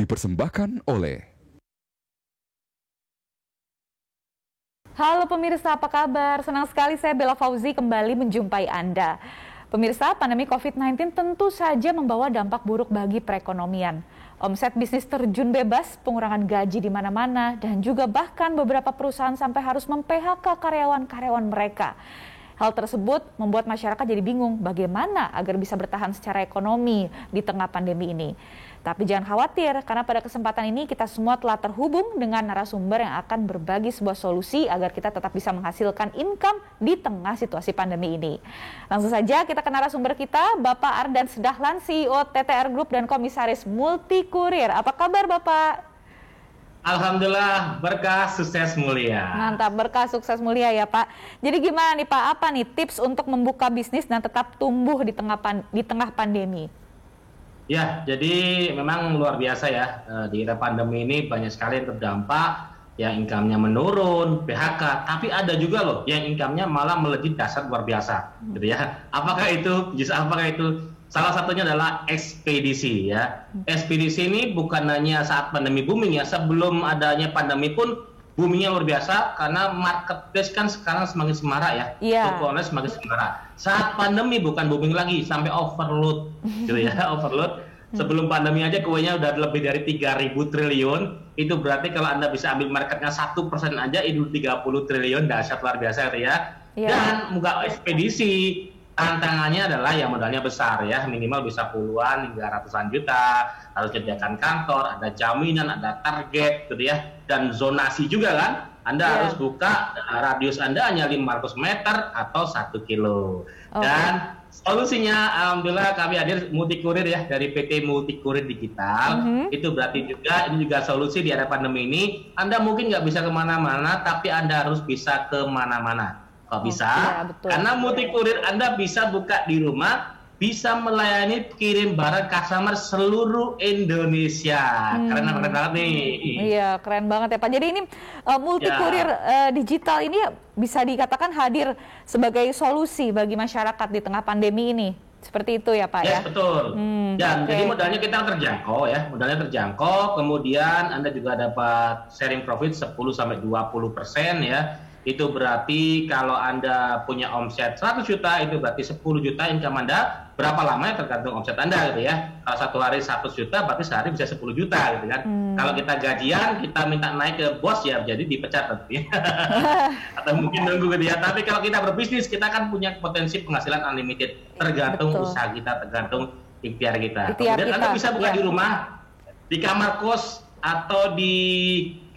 dipersembahkan oleh Halo pemirsa, apa kabar? Senang sekali saya Bella Fauzi kembali menjumpai Anda. Pemirsa, pandemi COVID-19 tentu saja membawa dampak buruk bagi perekonomian. Omset bisnis terjun bebas, pengurangan gaji di mana-mana, dan juga bahkan beberapa perusahaan sampai harus mem-PHK karyawan-karyawan mereka. Hal tersebut membuat masyarakat jadi bingung bagaimana agar bisa bertahan secara ekonomi di tengah pandemi ini. Tapi jangan khawatir, karena pada kesempatan ini kita semua telah terhubung dengan narasumber yang akan berbagi sebuah solusi agar kita tetap bisa menghasilkan income di tengah situasi pandemi ini. Langsung saja kita ke narasumber kita, Bapak Ardan Sedahlan, CEO TTR Group dan Komisaris Multikurir. Apa kabar Bapak? Alhamdulillah, berkah sukses mulia. Mantap, berkah sukses mulia ya Pak. Jadi gimana nih Pak, apa nih tips untuk membuka bisnis dan tetap tumbuh di tengah pandemi? Ya, jadi memang luar biasa ya, di era pandemi ini banyak sekali yang terdampak, yang income-nya menurun, PHK, tapi ada juga loh yang income-nya malah melejit dahsyat luar biasa, gitu ya. Apakah itu? Salah satunya adalah ekspedisi ya. Ekspedisi ini bukan hanya saat pandemi booming ya, sebelum adanya pandemi pun boomingnya luar biasa karena marketplace kan sekarang semakin semarak ya. Toko online semakin semarak. Saat pandemi bukan booming lagi, sampai overload gitu ya, overload. Sebelum pandemi aja kuenya udah lebih dari 3.000 triliun. Itu berarti kalau Anda bisa ambil marketnya 1% aja itu 30 triliun, dahsyat luar biasa gitu ya. Dan buka ekspedisi tantangannya adalah yang modalnya besar ya, minimal bisa puluhan hingga ratusan juta, harus sediakan kantor, ada jaminan, ada target gitu ya, dan zonasi juga kan. Anda harus buka radius Anda hanya 500 meter atau 1 kilo. Dan solusinya alhamdulillah kami hadir Multikurir ya, dari PT Multikurir Digital. Itu berarti juga ini juga solusi di era pandemi ini. Anda mungkin nggak bisa kemana-mana, tapi Anda harus bisa kemana-mana. Kok bisa? Karena Multikurir Anda bisa buka di rumah, bisa melayani kirim barang customer seluruh Indonesia. Keren banget nih. Iya, keren banget ya Pak. Jadi ini Multikurir digital ini bisa dikatakan hadir sebagai solusi bagi masyarakat di tengah pandemi ini. Seperti itu ya Pak ya? Betul. Jadi modalnya kita terjangkau ya, kemudian Anda juga dapat sharing profit 10-20% ya. Itu berarti kalau Anda punya omset 100 juta, itu berarti 10 juta income Anda. Berapa lama ya tergantung omset Anda gitu ya. Kalau satu hari 100 juta, berarti sehari bisa 10 juta gitu kan. Kalau kita gajian, kita minta naik ke bos ya, jadi dipecat berarti. Atau mungkin nunggu gitu ya. Tapi kalau kita berbisnis, kita kan punya potensi penghasilan unlimited. Tergantung usaha kita, tergantung ikhtiar kita. Kemudian Anda bisa buka di rumah, di kamar kos, atau di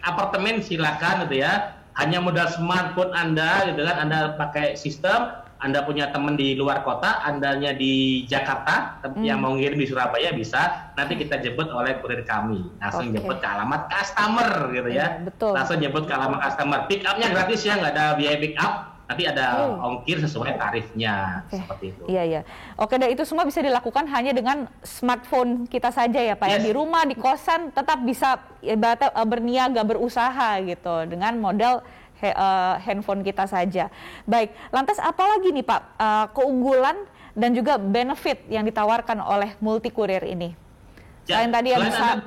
apartemen silakan gitu ya. Hanya modal smartphone Anda gitu kan, Anda pakai sistem, Anda punya teman di luar kota, Andanya di Jakarta, yang mau ngirim di Surabaya bisa, nanti kita jemput oleh kurir kami, langsung jemput ke alamat customer gitu ya, langsung jemput ke alamat customer, pick up-nya gratis ya, nggak ada biaya pick up, nanti ada ongkir sesuai tarifnya, seperti itu. Iya. Oke, dan itu semua bisa dilakukan hanya dengan smartphone kita saja ya Pak ya, di rumah, di kosan tetap bisa berniaga, berusaha gitu dengan modal handphone kita saja. Baik, lantas apa lagi nih Pak keunggulan dan juga benefit yang ditawarkan oleh Multikurir ini? Selain tadi yang bisa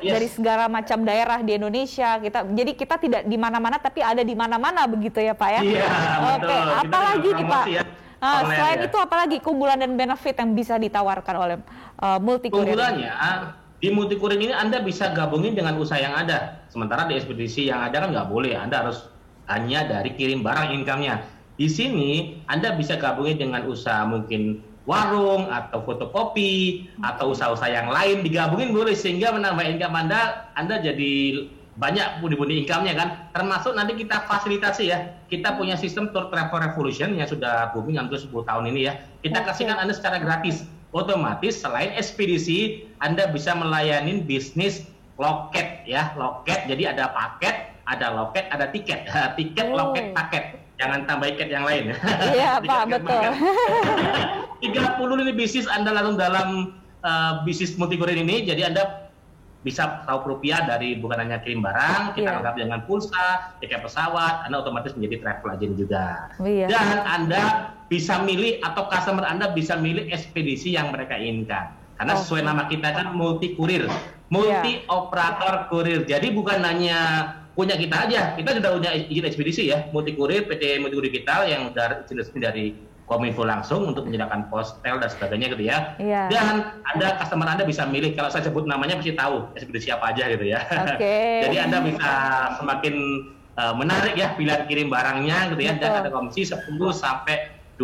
dari segala macam daerah di Indonesia, jadi kita tidak di mana-mana tapi ada di mana-mana begitu ya Pak ya? Iya, betul. Apalagi nih Pak? Selain itu apalagi keunggulan dan benefit yang bisa ditawarkan oleh Multikurir? Keunggulannya di Multikurir ini Anda bisa gabungin dengan usaha yang ada. Sementara di ekspedisi yang ada kan nggak boleh, Anda harus hanya dari kirim barang income-nya. Di sini Anda bisa gabungin dengan usaha mungkin warung atau fotokopi atau usaha-usaha yang lain, digabungin boleh sehingga menambah income Anda jadi banyak pundi-pundi income-nya kan. Termasuk nanti kita fasilitasi ya. Kita punya sistem Tour Travel Revolution yang sudah booming hampir 10 tahun ini ya. Kita kasihkan Anda secara gratis. Otomatis selain ekspedisi, Anda bisa melayani bisnis loket ya, loket. Jadi ada paket, ada loket, ada tiket. Tiket, loket, paket. Jangan tambah tiket yang lain. Iya Pak, betul. 30 ini bisnis Anda langsung dalam bisnis Multikurir ini. Jadi Anda bisa raup rupiah dari bukan hanya kirim barang, kita lengkapi dengan pulsa, tiket pesawat, Anda otomatis menjadi travel agent juga. Dan Anda bisa milih atau customer Anda bisa milih ekspedisi yang mereka inginkan. Karena sesuai nama kita kan Multikurir. multi operator kurir. Jadi bukan hanya punya kita aja, kita sudah punya izin ekspedisi ya, multi kurir, PT Multi Kurir Digital yang dari Kominfo langsung untuk menyediakan postel dan sebagainya gitu ya. Dan Anda customer Anda bisa milih, kalau saya sebut namanya pasti tahu ekspedisi apa aja gitu ya. Okay. Jadi Anda bisa semakin menarik ya pilihan kirim barangnya gitu ya. Dan ada komisi 10-20%.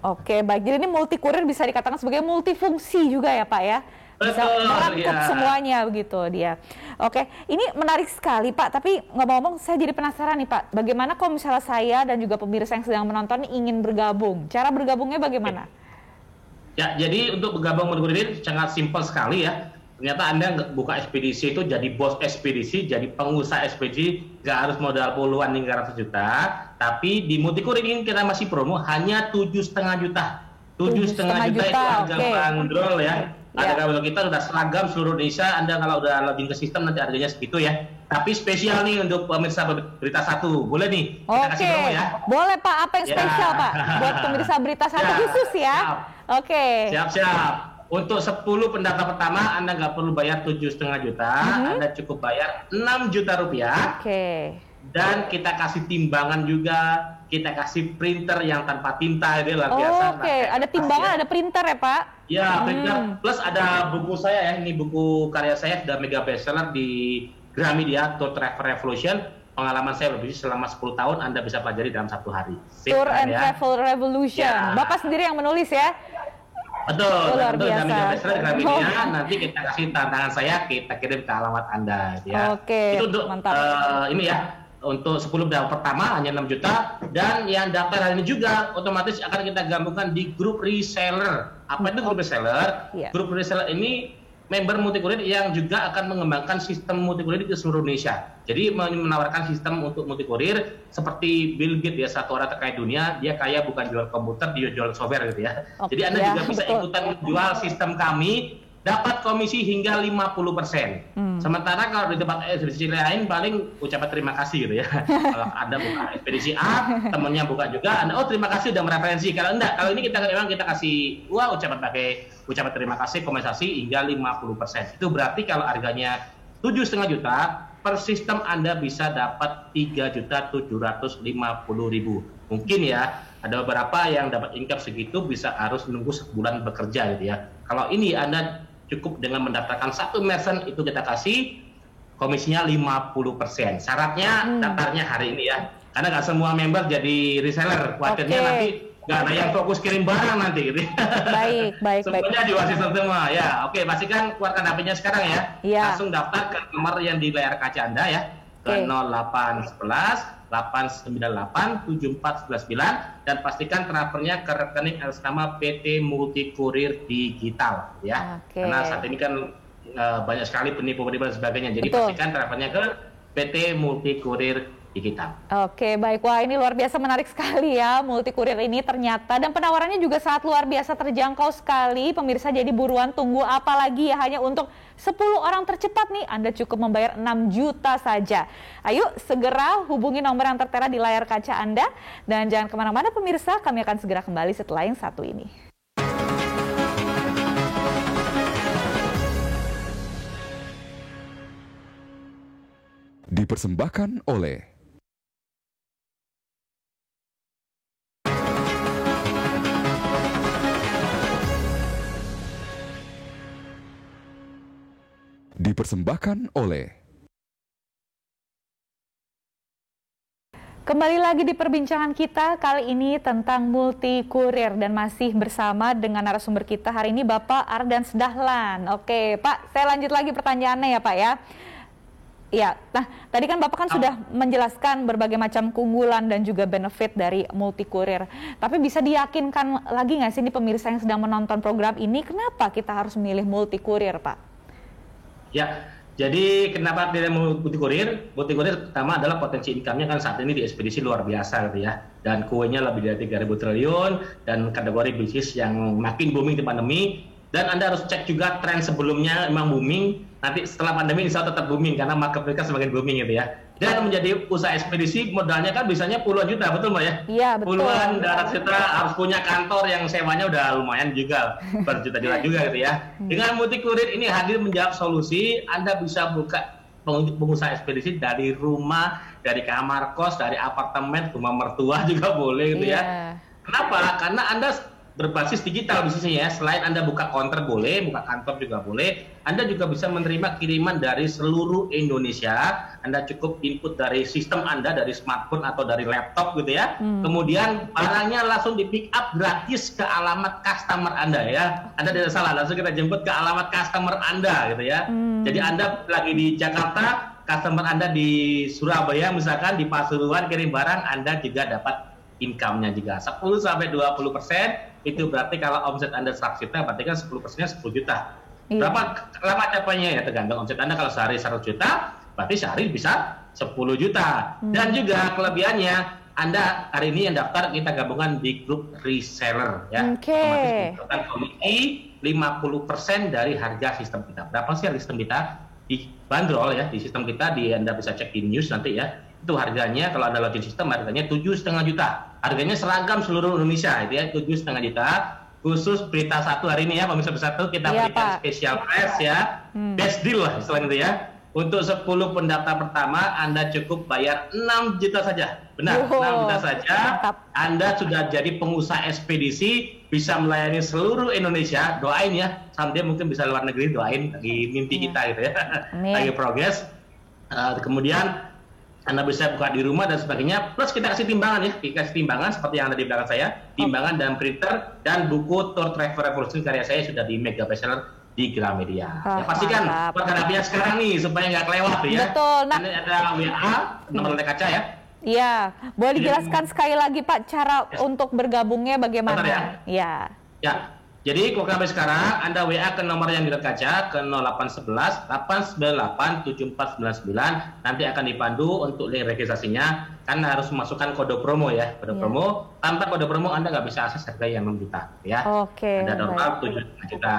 Oke, baik. Jadi ini multi kurir bisa dikatakan sebagai multifungsi juga ya Pak ya? Bisa merangkup semuanya begitu dia. Oke, ini menarik sekali Pak, tapi ngomong-ngomong saya jadi penasaran nih Pak, bagaimana kalau misalnya saya dan juga pemirsa yang sedang menonton ingin bergabung? Cara bergabungnya bagaimana? Ya, jadi untuk bergabung multi kurir sangat simpel sekali ya. Ternyata Anda buka ekspedisi itu jadi bos ekspedisi, jadi pengusaha ekspedisi, nggak harus modal puluhan hingga ratus juta. Tapi di multi kurir ini kita masih promo hanya 7,5 juta. 7,5 juta itu harga bandrol ya. Harga bandrol kita sudah seragam seluruh Indonesia. Anda kalau udah login ke sistem nanti harganya segitu ya. Tapi spesial nih untuk pemirsa Berita Satu. Boleh nih kita kasih promo ya. Boleh Pak, apa yang spesial Pak? Buat pemirsa Berita Satu khusus ya. Siap. Untuk 10 pendaftar pertama Anda nggak perlu bayar 7,5 juta. Anda cukup bayar 6 juta rupiah. Dan kita kasih timbangan juga, kita kasih printer yang tanpa tinta, itu luar biasa. Ada timbangan, ada printer ya Pak? Ya, printer. Plus ada buku saya ya, ini buku karya saya sudah mega bestseller di Gramedia, Tour Travel Revolution. Pengalaman saya berbisnis selama 10 tahun, Anda bisa pelajari dalam 1 hari. Tour and Travel Revolution. Bapak sendiri yang menulis ya? Betul, dan mega bestseller Gramedia. Nanti kita kasih tantangan saya, kita kirim ke alamat Anda. Ya. Itu untuk ini ya. Untuk 10 daftar pertama hanya 6 juta, dan yang daftar hari ini juga otomatis akan kita gabungkan di grup reseller. Apa itu grup reseller? Grup reseller ini member multi kurir yang juga akan mengembangkan sistem multi kurir di seluruh Indonesia. Jadi menawarkan sistem untuk multi kurir seperti Bill Gates ya, satu orang terkaya dunia, dia kaya bukan jual komputer, dia jual software gitu ya. Jadi Anda juga bisa ikutan jual sistem kami, dapat komisi hingga 50%. Sementara kalau di tempat ekspedisi lain paling ucapan terima kasih gitu ya. Kalau Anda buka ekspedisi A, temennya buka juga, Anda terima kasih udah mereferensi. Kalau enggak, kalau ini kita kasih ucapan terima kasih kompensasi hingga 50%. Itu berarti kalau harganya 7,5 juta, per sistem Anda bisa dapat 3.750.000. Mungkin ya, ada beberapa yang dapat income segitu bisa harus menunggu sebulan bekerja gitu ya. Kalau ini Anda cukup dengan mendaftarkan 1 merchant, itu kita kasih komisinya 50%. Syaratnya daftarnya hari ini ya. Karena nggak semua member jadi reseller. Khawatirnya nanti nggak ada yang fokus kirim barang nanti gitu. Baik. Semuanya di sistem semua ya. Pastikan keluarkan HP-nya sekarang ya. Langsung daftar ke nomor yang di layar kaca Anda ya. Ke 0811 898 7419, dan pastikan transfernya ke rekening atas nama PT Multi Kurir Digital ya. Karena saat ini kan banyak sekali penipu-penipu dan sebagainya. Jadi pastikan transfernya ke PT Multi Kurir Digital. Baik. Wah, ini luar biasa menarik sekali ya multi kurir ini ternyata, dan penawarannya juga sangat luar biasa terjangkau sekali. Pemirsa, jadi buruan tunggu apa lagi ya, hanya untuk 10 orang tercepat nih Anda cukup membayar 6 juta saja. Ayo segera hubungi nomor yang tertera di layar kaca Anda, dan jangan kemana-mana pemirsa, kami akan segera kembali setelah yang satu ini. Dipersembahkan oleh Kembali lagi di perbincangan kita kali ini tentang multi kurir, dan masih bersama dengan narasumber kita hari ini Bapak Ardan Dahlan. Pak, saya lanjut lagi pertanyaannya ya Pak ya. Ya, nah tadi kan Bapak kan sudah menjelaskan berbagai macam keunggulan dan juga benefit dari multi kurir. Tapi bisa diyakinkan lagi nggak sih ini pemirsa yang sedang menonton program ini, kenapa kita harus memilih multi kurir Pak? Ya, jadi kenapa tidak multi kurir? Multi kurir pertama adalah potensi income-nya kan saat ini di ekspedisi luar biasa gitu ya. Dan kuenya lebih dari 3.000 triliun, dan kategori bisnis yang makin booming di pandemi. Dan Anda harus cek juga tren sebelumnya emang booming, nanti setelah pandemi insya Allah tetap booming karena market mereka semakin booming gitu ya. Dan menjadi usaha ekspedisi modalnya kan bisanya puluhan juta, betul Mbak ya? Iya, betul. Puluhan juta, harus punya kantor yang sewanya udah lumayan juga, berjuta-juta juga gitu ya. Dengan Multikurir ini hadir menjawab solusi, Anda bisa buka pengusaha ekspedisi dari rumah, dari kamar kos, dari apartemen, rumah mertua juga boleh gitu ya. Kenapa? Karena Anda berbasis digital bisnisnya ya. Selain Anda buka counter boleh, buka kantor juga boleh, Anda juga bisa menerima kiriman dari seluruh Indonesia. Anda cukup input dari sistem Anda, dari smartphone atau dari laptop gitu ya. Kemudian barangnya langsung di pick up gratis ke alamat customer Anda ya. Anda tidak salah, langsung kita jemput ke alamat customer Anda gitu ya. Jadi Anda lagi di Jakarta, customer Anda di Surabaya misalkan, di Pasuruan kirim barang, Anda juga dapat income-nya juga 10-20%. Itu berarti kalau omset Anda 100 juta, berarti kan 10%-nya 10 juta. Berapa lama capainya ya, tergantung omset Anda. Kalau sehari 100 juta, berarti sehari bisa 10 juta. Dan juga kelebihannya, Anda hari ini yang daftar kita gabungan di grup reseller ya. Otomatis mendapatkan komisi 50% dari harga sistem kita. Berapa sih harga sistem kita? Dibanderol ya, di sistem kita, Anda bisa cek di news nanti ya. Itu harganya kalau Anda login sistem harganya 7,5 juta. Harganya seragam seluruh Indonesia itu ya, 7,5 juta. Khusus berita satu hari ini ya, pemirsa bersatu kita berikan spesial price ya. Best deal lah istilahnya itu ya. Untuk 10 pendaftar pertama Anda cukup bayar 6 juta saja. Benar, 6 juta saja. Anda sudah jadi pengusaha ekspedisi, bisa melayani seluruh Indonesia. Doain ya, someday mungkin bisa luar negeri, doain lagi mimpi kita gitu ya. Lagi progres. Kemudian Anda bisa buka di rumah dan sebagainya. Plus kita kasih timbangan ya, kita kasih timbangan seperti yang ada di belakang saya, timbangan dan printer, dan buku Tour Travel Revolution karya saya sudah di Mega Bestseller di Gramedia. Ya pastikan perhatian sekarang nih supaya nggak kelewat ya. Betul. Nah, ini ada WA nomor lantai kaca ya. Iya, boleh dijelaskan sekali lagi Pak cara untuk bergabungnya bagaimana? Ya. Jadi kalau sampai sekarang Anda WA ke nomor yang di layar kaca ke 0811 898 7499, nanti akan dipandu untuk link registrasinya. Kan harus memasukkan kode promo ya, kode promo. Tanpa kode promo Anda nggak bisa akses harga yang 6 juta ya. Ada total 7 juta.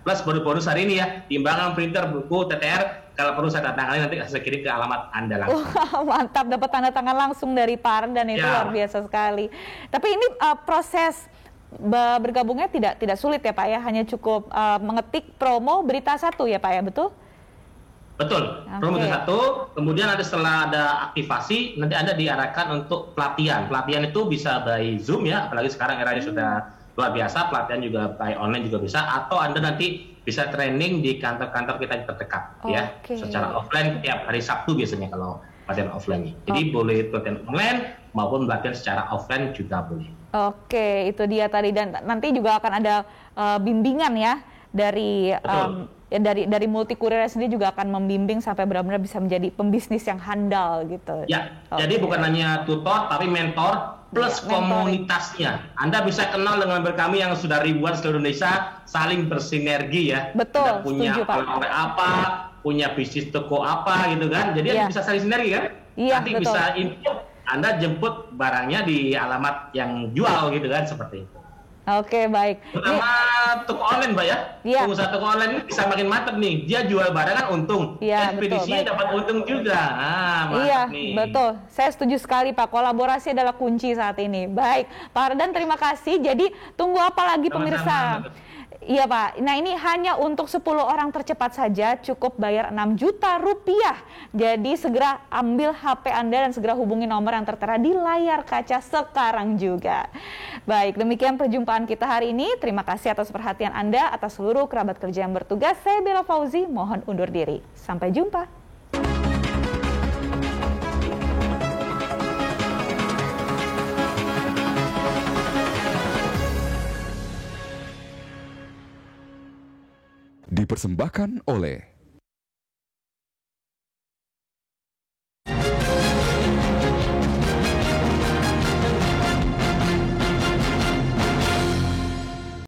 Plus bonus hari ini ya, timbangan, printer, buku, TTR. Kalau perlu saya tanda tangan nanti saya kirim ke alamat Anda langsung. Mantap, dapat tanda tangan langsung dari Pak Ardan, itu luar biasa sekali. Tapi ini proses bergabungnya tidak sulit ya Pak ya, hanya cukup mengetik promo berita satu ya Pak ya, betul? Betul, promo berita satu, kemudian nanti setelah ada aktivasi, nanti Anda diarahkan untuk pelatihan. Pelatihan itu bisa by Zoom ya, apalagi sekarang eranya sudah luar biasa, pelatihan juga by online juga bisa, atau Anda nanti bisa training di kantor-kantor kita terdekat ya, secara offline tiap hari Sabtu biasanya kalau pelatihan offline. Jadi boleh pelatihan online maupun pelatihan secara offline juga boleh. Oke, itu dia tadi, dan nanti juga akan ada bimbingan ya dari Multikurir sendiri, juga akan membimbing sampai benar-benar bisa menjadi pembisnis yang handal gitu. Ya, jadi bukan hanya tutor tapi mentor plus komunitasnya. Anda bisa kenal dengan member kami yang sudah ribuan seluruh Indonesia, saling bersinergi ya. Betul, Anda punya oleh apa, punya bisnis toko apa gitu kan. Jadi Anda bisa saling sinergi kan. Nanti bisa input, Anda jemput barangnya di alamat yang jual gitu kan, seperti itu. Oke, baik. Terutama toko online Mbak ya. Pengusaha toko online ini bisa makin mantap nih. Dia jual barang kan untung. Ekspedisinya dapat untung juga. Mantap nih. Betul. Saya setuju sekali Pak. Kolaborasi adalah kunci saat ini. Baik, Pak Ardan terima kasih. Jadi tunggu apa lagi pemirsa? Iya Pak, nah ini hanya untuk 10 orang tercepat saja, cukup bayar 6 juta rupiah. Jadi segera ambil HP Anda dan segera hubungi nomor yang tertera di layar kaca sekarang juga. Baik, demikian perjumpaan kita hari ini. Terima kasih atas perhatian Anda, atas seluruh kerabat kerja yang bertugas. Saya Bella Fauzi, mohon undur diri. Sampai jumpa. Dipersembahkan oleh